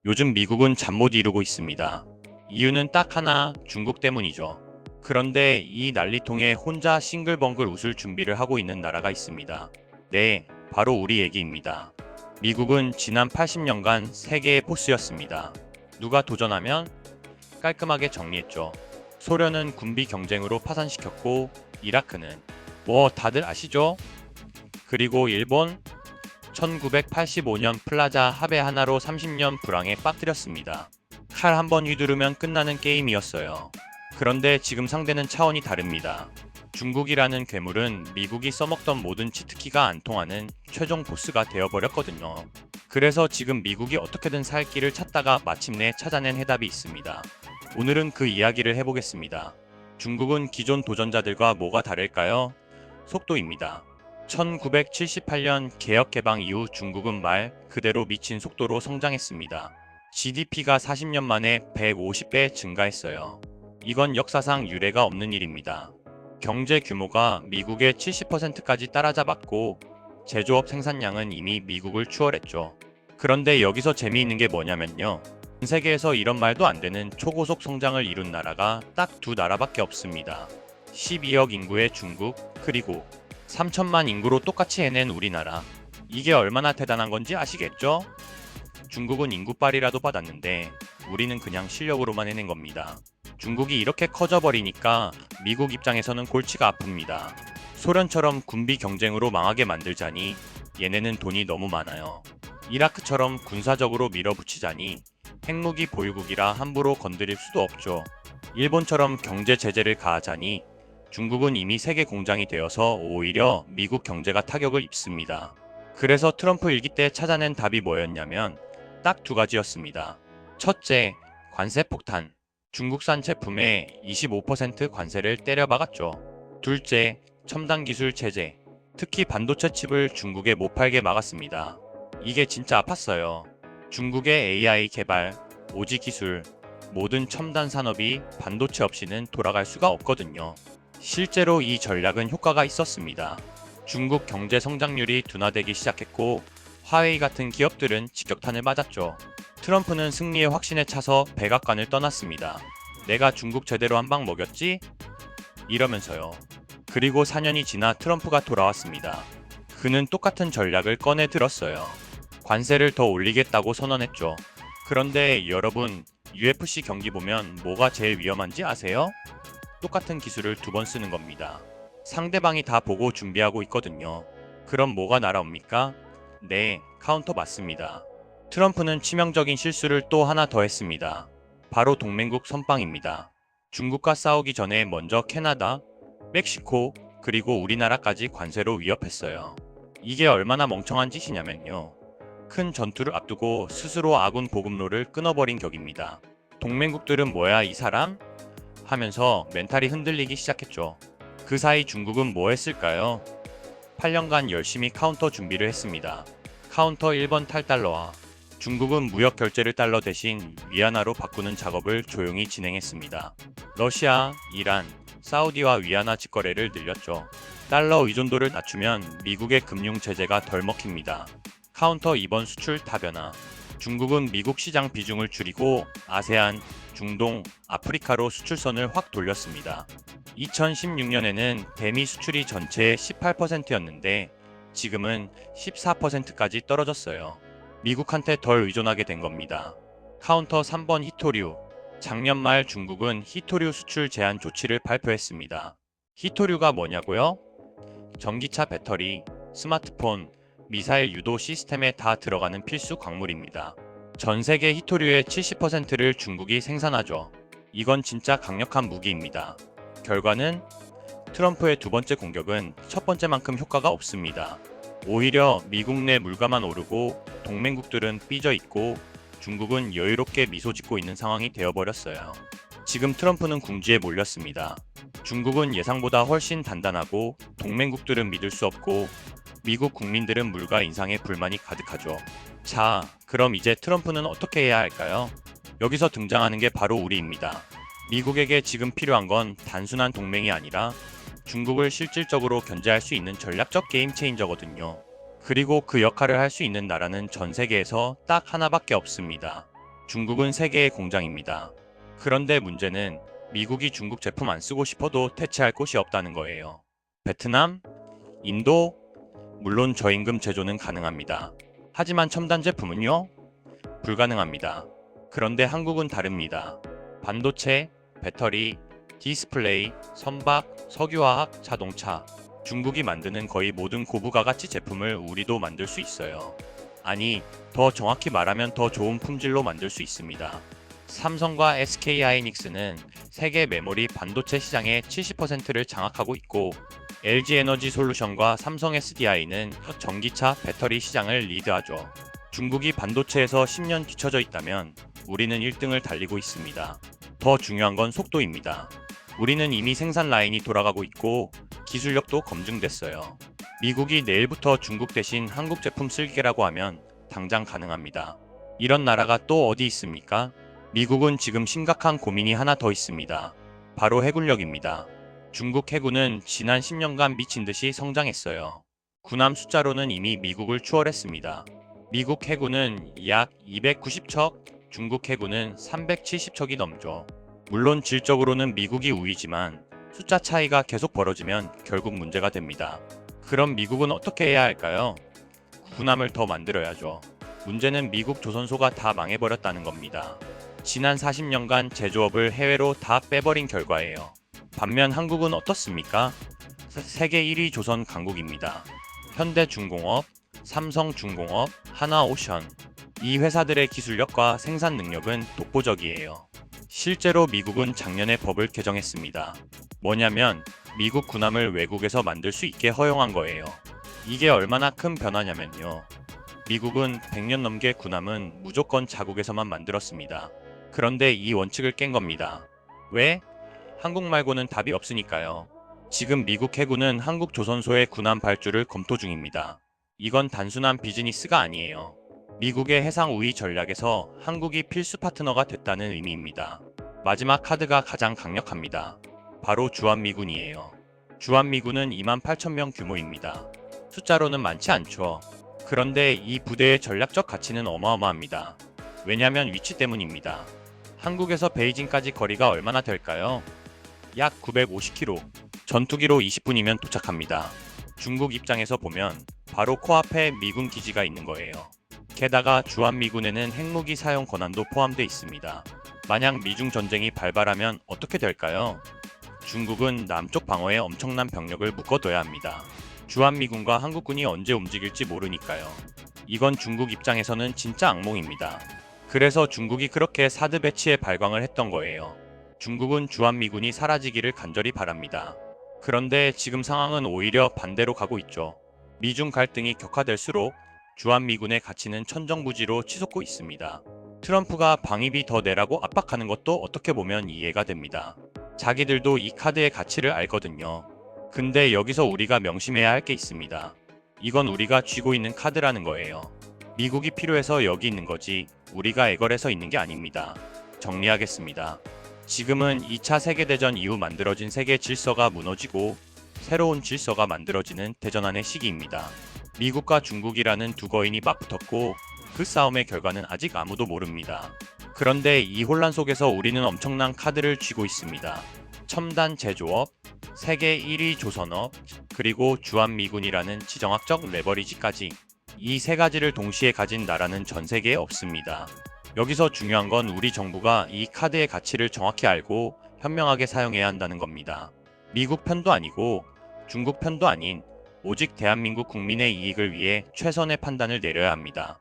요즘 미국은 잠 못 이루고 있습니다. 이유는 딱 하나, 중국 때문이죠. 그런데 이 난리통에 혼자 싱글벙글 웃을 준비를 하고 있는 나라가 있습니다. 네, 바로 우리 얘기입니다. 미국은 지난 80년간 세계의 보스였습니다. 누가 도전하면 깔끔하게 정리했죠. 소련은 군비 경쟁으로 파산시켰고, 이라크는 뭐 다들 아시죠? 그리고 일본 1985년 플라자 합의 하나로 30년 불황에 빠뜨렸습니다. 칼 한 번 휘두르면 끝나는 게임이었어요. 그런데 지금 상대는 차원이 다릅니다. 중국이라는 괴물은 미국이 써먹던 모든 치트키가 안 통하는 최종 보스가 되어버렸거든요. 그래서 지금 미국이 어떻게든 살 길을 찾다가 마침내 찾아낸 해답이 있습니다. 오늘은 그 이야기를 해보겠습니다. 중국은 기존 도전자들과 뭐가 다를까요? 속도입니다. 1978년 개혁 개방 이후 중국은 말 그대로 미친 속도로 성장했습니다. GDP가 40년 만에 150배 증가했어요. 이건 역사상 유례가 없는 일입니다. 경제 규모가 미국의 70%까지 따라잡았고 제조업 생산량은 이미 미국을 추월했죠. 그런데 여기서 재미있는 게 뭐냐면요. 전 세계에서 이런 말도 안 되는 초고속 성장을 이룬 나라가 딱 두 나라밖에 없습니다. 12억 인구의 중국, 그리고 3천만 인구로 똑같이 해낸 우리나라. 이게 얼마나 대단한 건지 아시겠죠? 중국은 인구빨이라도 받았는데 우리는 그냥 실력으로만 해낸 겁니다. 중국이 이렇게 커져버리니까 미국 입장에서는 골치가 아픕니다. 소련처럼 군비 경쟁으로 망하게 만들자니 얘네는 돈이 너무 많아요. 이라크처럼 군사적으로 밀어붙이자니 핵무기 보유국이라 함부로 건드릴 수도 없죠. 일본처럼 경제 제재를 가하자니 중국은 이미 세계 공장이 되어서 오히려 미국 경제가 타격을 입습니다. 그래서 트럼프 일기 때 찾아낸 답이 뭐였냐면 딱 두 가지였습니다. 첫째, 관세 폭탄. 중국산 제품에 25% 관세를 때려박았죠. 둘째, 첨단 기술 제재. 특히 반도체 칩을 중국에 못 팔게 막았습니다. 이게 진짜 아팠어요. 중국의 AI 개발, 오지 기술, 모든 첨단 산업이 반도체 없이는 돌아갈 수가 없거든요. 실제로 이 전략은 효과가 있었습니다. 중국 경제 성장률이 둔화되기 시작했고 화웨이 같은 기업들은 직격탄을 맞았죠. 트럼프는 승리의 확신에 차서 백악관을 떠났습니다. 내가 중국 제대로 한 방 먹였지? 이러면서요. 그리고 4년이 지나 트럼프가 돌아왔습니다. 그는 똑같은 전략을 꺼내 들었어요. 관세를 더 올리겠다고 선언했죠. 그런데 여러분, UFC 경기 보면 뭐가 제일 위험한지 아세요? 똑같은 기술을 두 번 쓰는 겁니다. 상대방이 다 보고 준비하고 있거든요. 그럼 뭐가 날아옵니까? 네, 카운터 맞습니다. 트럼프는 치명적인 실수를 또 하나 더 했습니다. 바로 동맹국 선빵입니다. 중국과 싸우기 전에 먼저 캐나다, 멕시코, 그리고 우리나라까지 관세로 위협했어요. 이게 얼마나 멍청한 짓이냐면요. 큰 전투를 앞두고 스스로 아군 보급로를 끊어버린 격입니다. 동맹국들은 뭐야 이 사람? 하면서 멘탈이 흔들리기 시작했죠. 그 사이 중국은 뭐 했을까요? 8년간 열심히 카운터 준비를 했습니다. 카운터 1번 탈달러화. 중국은 무역 결제를 달러 대신 위안화로 바꾸는 작업을 조용히 진행했습니다. 러시아, 이란, 사우디와 위안화 직거래를 늘렸죠. 달러 의존도를 낮추면 미국의 금융 제재가 덜 먹힙니다. 카운터 2번 수출 다변화. 중국은 미국 시장 비중을 줄이고 아세안, 중동, 아프리카로 수출선을 확 돌렸습니다. 2016년에는 대미 수출이 전체의 18%였는데 지금은 14%까지 떨어졌어요. 미국한테 덜 의존하게 된 겁니다. 카운터 3번 히토류. 작년 말 중국은 히토류 수출 제한 조치를 발표했습니다. 히토류가 뭐냐고요? 전기차 배터리, 스마트폰, 미사일 유도 시스템에 다 들어가는 필수 광물입니다. 전 세계 히토류의 70%를 중국이 생산하죠. 이건 진짜 강력한 무기입니다. 결과는 트럼프의 두 번째 공격은 첫 번째만큼 효과가 없습니다. 오히려 미국 내 물가만 오르고 동맹국들은 삐져 있고 중국은 여유롭게 미소 짓고 있는 상황이 되어버렸어요. 지금 트럼프는 궁지에 몰렸습니다. 중국은 예상보다 훨씬 단단하고 동맹국들은 믿을 수 없고 미국 국민들은 물가 인상에 불만이 가득하죠. 자, 그럼 이제 트럼프는 어떻게 해야 할까요? 여기서 등장하는 게 바로 우리입니다. 미국에게 지금 필요한 건 단순한 동맹이 아니라 중국을 실질적으로 견제할 수 있는 전략적 게임 체인저거든요. 그리고 그 역할을 할 수 있는 나라는 전 세계에서 딱 하나밖에 없습니다. 중국은 세계의 공장입니다. 그런데 문제는 미국이 중국 제품 안 쓰고 싶어도 대체할 곳이 없다는 거예요. 베트남, 인도, 물론 저임금 제조는 가능합니다. 하지만 첨단 제품은요? 불가능합니다. 그런데 한국은 다릅니다. 반도체, 배터리, 디스플레이, 선박, 석유화학, 자동차. 중국이 만드는 거의 모든 고부가가치 제품을 우리도 만들 수 있어요. 아니, 더 정확히 말하면 더 좋은 품질로 만들 수 있습니다. 삼성과 SK하이닉스는 세계 메모리 반도체 시장의 70%를 장악하고 있고, LG에너지솔루션과 삼성 SDI는 전기차 배터리 시장을 리드하죠. 중국이 반도체에서 10년 뒤처져 있다면 우리는 1등을 달리고 있습니다. 더 중요한 건 속도입니다. 우리는 이미 생산 라인이 돌아가고 있고 기술력도 검증됐어요. 미국이 내일부터 중국 대신 한국 제품 쓸게라고 하면 당장 가능합니다. 이런 나라가 또 어디 있습니까? 미국은 지금 심각한 고민이 하나 더 있습니다. 바로 해군력입니다. 중국 해군은 지난 10년간 미친 듯이 성장했어요. 군함 숫자로는 이미 미국을 추월했습니다. 미국 해군은 약 290척, 중국 해군은 370척이 넘죠. 물론 질적으로는 미국이 우위지만 숫자 차이가 계속 벌어지면 결국 문제가 됩니다. 그럼 미국은 어떻게 해야 할까요? 군함을 더 만들어야죠. 문제는 미국 조선소가 다 망해버렸다는 겁니다. 지난 40년간 제조업을 해외로 다 빼버린 결과예요. 반면 한국은 어떻습니까? 세계 1위 조선 강국입니다. 현대중공업, 삼성중공업, 하나오션. 이 회사들의 기술력과 생산 능력은 독보적이에요. 실제로 미국은 작년에 법을 개정했습니다. 뭐냐면 미국 군함을 외국에서 만들 수 있게 허용한 거예요. 이게 얼마나 큰 변화냐면요. 미국은 100년 넘게 군함은 무조건 자국에서만 만들었습니다. 그런데 이 원칙을 깬 겁니다. 왜? 한국 말고는 답이 없으니까요. 지금 미국 해군은 한국 조선소의 군함 발주를 검토 중입니다. 이건 단순한 비즈니스가 아니에요. 미국의 해상 우위 전략에서 한국이 필수 파트너가 됐다는 의미입니다. 마지막 카드가 가장 강력합니다. 바로 주한미군이에요. 주한미군은 28,000명 규모입니다. 숫자로는 많지 않죠. 그런데 이 부대의 전략적 가치는 어마어마합니다. 왜냐면 위치 때문입니다. 한국에서 베이징까지 거리가 얼마나 될까요? 약 950km, 전투기로 20분이면 도착합니다. 중국 입장에서 보면 바로 코앞에 미군 기지가 있는 거예요. 게다가 주한미군에는 핵무기 사용 권한도 포함되어 있습니다. 만약 미중 전쟁이 발발하면 어떻게 될까요? 중국은 남쪽 방어에 엄청난 병력을 묶어둬야 합니다. 주한미군과 한국군이 언제 움직일지 모르니까요. 이건 중국 입장에서는 진짜 악몽입니다. 그래서 중국이 그렇게 사드 배치에 발광을 했던 거예요. 중국은 주한미군이 사라지기를 간절히 바랍니다. 그런데 지금 상황은 오히려 반대로 가고 있죠. 미중 갈등이 격화될수록 주한미군의 가치는 천정부지로 치솟고 있습니다. 트럼프가 방위비 더 내라고 압박하는 것도 어떻게 보면 이해가 됩니다. 자기들도 이 카드의 가치를 알거든요. 근데 여기서 우리가 명심해야 할 게 있습니다. 이건 우리가 쥐고 있는 카드라는 거예요. 미국이 필요해서 여기 있는 거지 우리가 애걸해서 있는 게 아닙니다. 정리하겠습니다. 지금은 2차 세계대전 이후 만들어진 세계 질서가 무너지고 새로운 질서가 만들어지는 대전환의 시기입니다. 미국과 중국이라는 두 거인이 맞붙었고 그 싸움의 결과는 아직 아무도 모릅니다. 그런데 이 혼란 속에서 우리는 엄청난 카드를 쥐고 있습니다. 첨단 제조업, 세계 1위 조선업, 그리고 주한미군이라는 지정학적 레버리지까지 이 세 가지를 동시에 가진 나라는 전 세계에 없습니다. 여기서 중요한 건 우리 정부가 이 카드의 가치를 정확히 알고 현명하게 사용해야 한다는 겁니다. 미국 편도 아니고 중국 편도 아닌 오직 대한민국 국민의 이익을 위해 최선의 판단을 내려야 합니다.